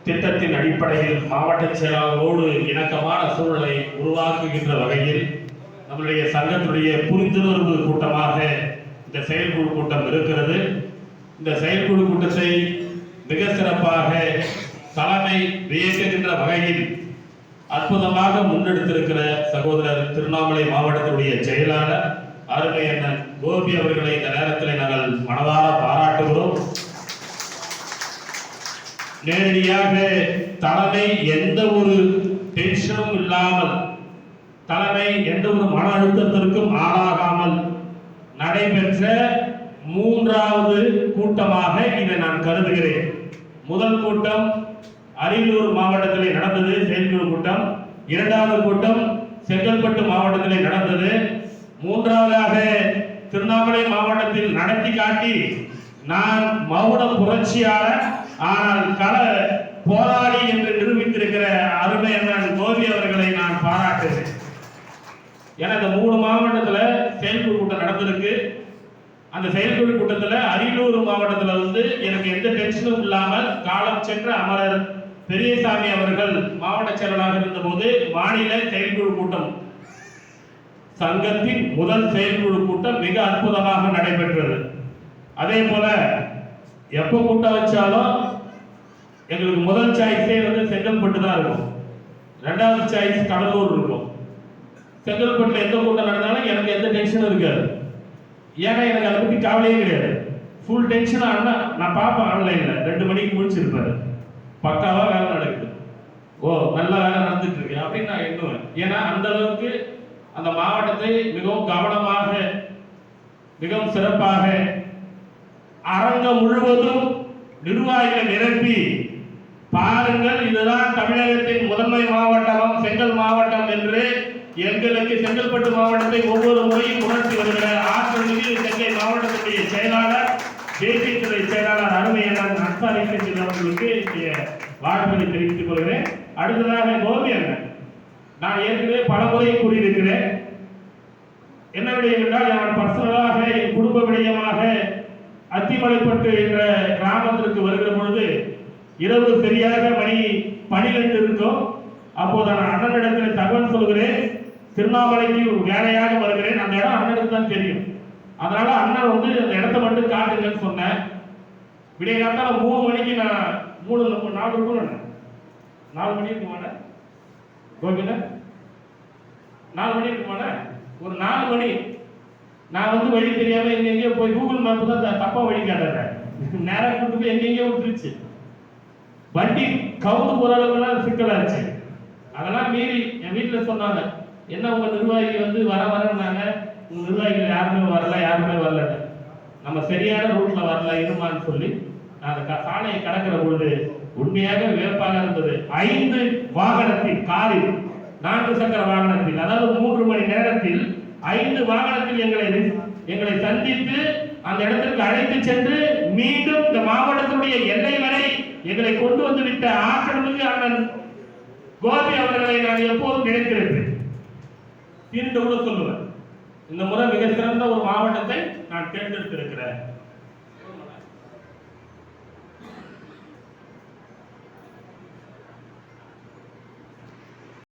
திட்டத்தின் அடிப்படையில் மாவட்ட செயலாளரோடு இணக்கமான சூழலை உருவாக்குகின்ற வகையில் நம்முடைய சங்கத்துடைய புரிந்துணர்வு கூட்டமாக இந்த செயற்குழு கூட்டம் இருக்கிறது. இந்த செயற்குழு கூட்டத்தை மிக சிறப்பாக தலைமை வியக்குகின்ற வகையில் அற்புதமாக முன்னெடுத்திருக்கிற சகோதரர் திருவண்ணாமலை மாவட்டத்தினுடைய செயலாளர் அருமை அண்ணன் கோபி அவர்களை இந்த நேரத்தில் நாங்கள் மனதார பாராட்டுகிறோம். நேரடியாக தலைமை எந்த ஒரு டென்ஷனும் இல்லாமல், தலைமை எந்த ஒரு மன அழுத்தத்திற்கும் ஆளாகாமல் நடைபெற்ற மூன்றாவது கூட்டமாக இதை நான் கருதுகிறேன். முதல் கூட்டம் அரியலூர் மாவட்டத்தில் நடந்தது செயற்குழு கூட்டம். இரண்டாவது கூட்டம் செங்கல்பட்டு மாவட்டத்தில் நடந்தது. மூன்றாவதாக திருவண்ணாமலை மாவட்டத்தில் நடத்தி காட்டி நான் மௌன புரட்சியாளர் ஆனால் கள போராளி என்று நிரூபித்திருக்கிற அருமை அண்ணன் கோபி அவர்களை நான் பாராட்டுகிறேன். எனக்கு 3 மாவட்டத்தில் செயற்குழு கூட்டம் நடந்திருக்கு. அந்த செயற்குழு கூட்டத்தில் அரியலூர் மாவட்டத்தில் வந்து எனக்கு எந்த டென்ஷனும் இல்லாமல் காலம் சென்ற அமரர் பெரியசாமி அவர்கள் மாவட்ட செயலராக இருந்தபோது மாநில செயற்குழு கூட்டம், சங்கத்தின் முதல் செயற்குழு கூட்டம் மிக அற்புதமாக நடைபெற்றது. அதே போல எப்போ கூட்டம் வச்சாலும் எங்களுக்கு முதல் சாய்ஸே வந்து செங்கல்பட்டு தான் இருக்கும், ரெண்டாவது சாய்ஸ் கடலூர் இருக்கும். செங்கல்பட்டுல எந்த கூட்டம் நடந்தாலும் எனக்கு எந்த டென்ஷனும் இருக்காது. ஏன்னா எனக்கு அதை பற்றி கவலையே கிடையாது. ஃபுல் டென்ஷன் ஆனால் நான் பார்ப்பேன் ஆன்லைன்ல 2 மணிக்கு முடிச்சிருப்பாரு, பக்காவா வேலை நடக்குது, ஓ நல்ல வேலை நடந்துட்டு இருக்கு அப்படின்னு நான் எண்ணுவேன். ஏன்னா அந்த அளவுக்கு அந்த மாவட்டத்தை மிகவும் கவனமாக மிகவும் சிறப்பாக அரங்கம் முழுவதும் நிர்வாகிகளை நிரப்பி பாருங்கள், இதுதான் தமிழகத்தின் முதன்மை மாவட்டம் செங்கல் மாவட்டம் என்று எங்களுக்கு செங்கல்பட்டு மாவட்டத்தை ஒவ்வொரு முறையும் உணர்த்தி வருகிற ஆற்றல் மிகு செங்கை மாவட்டத்துடைய செயலாளர் தேசிய துறை செயலாளர் அருமையான அன்சாரி அவர்களுக்கு வாழ்த்துக்களை தெரிவித்துக் கொள்கிறேன். அடுத்ததாக கோபி அண்ணன், நான் ஏற்கனவே பல முறை கூறியிருக்கிறேன். என்ன விடயம் என்றால், நான் பர்சனலாக என் குடும்ப விடயமாக அத்திமலைப்பட்டு என்ற கிராமத்திற்கு வருகிற பொழுது இரவு சரியாக மணி 12 இருக்கும். அப்போது நான் அண்ணனிடத்தில் தகவல் சொல்கிறேன், திருவண்ணாமலைக்கு ஒரு வேலையாக வருகிறேன். அந்த இடம் அண்ணனுக்கு தான் தெரியும். அதனால அண்ணன் வந்து அந்த இடத்த மட்டும் காட்டுங்கன்னு சொன்னேன். விடிய காத்தால 3 மணிக்கு நான் 4 இருக்கும், 4 மணி இருக்குமான கோபில 4 மணி இருக்குமான ஒரு 4 மணி நான் வந்து வழி தெரியாம எங்கெங்கயோ போய் கூகுள் மேப் தான் தப்பா வழி காட்டுறேன். நேரம் கொண்டு போய் எங்கெங்கயோ விட்டுருச்சு. வண்டி கவுந்து போற அளவுக்குலாம் சிக்கலாச்சு. அதெல்லாம் மீறி என் வீட்டில் சொன்னாங்க, என்ன உங்க நிர்வாகி வந்து வரனாங்க, உங்க நிர்வாகிகள் யாருமே வரல, நம்ம சரியான ரூட்ல வரல இருமான்னு சொல்லி நான் அந்த சாலையை கடக்கிற பொழுது உண்மையாக வியப்பாக இருந்தது. 5 வாகனத்தில், காரில் 4 சக்கர வாகனத்தில், அதாவது 3 மணி நேரத்தில் 5 வாகனத்தில் எங்களை சந்தித்து அந்த இடத்திற்கு அழைத்து சென்று மீண்டும் இந்த மாவட்டத்தினுடைய எல்லை வரை எங்களை கொண்டு வந்து விட்ட ஆக்கிரமிக்கு அண்ணன் கோபி அவர்களை நான் எப்போதும் நினைத்திருக்கிறேன். தீர்ந்து கூட சொல்லுவேன், இந்த முறை மிக சிறந்த ஒரு மாவட்டத்தை நான் தேர்ந்தெடுத்திருக்கிறேன்.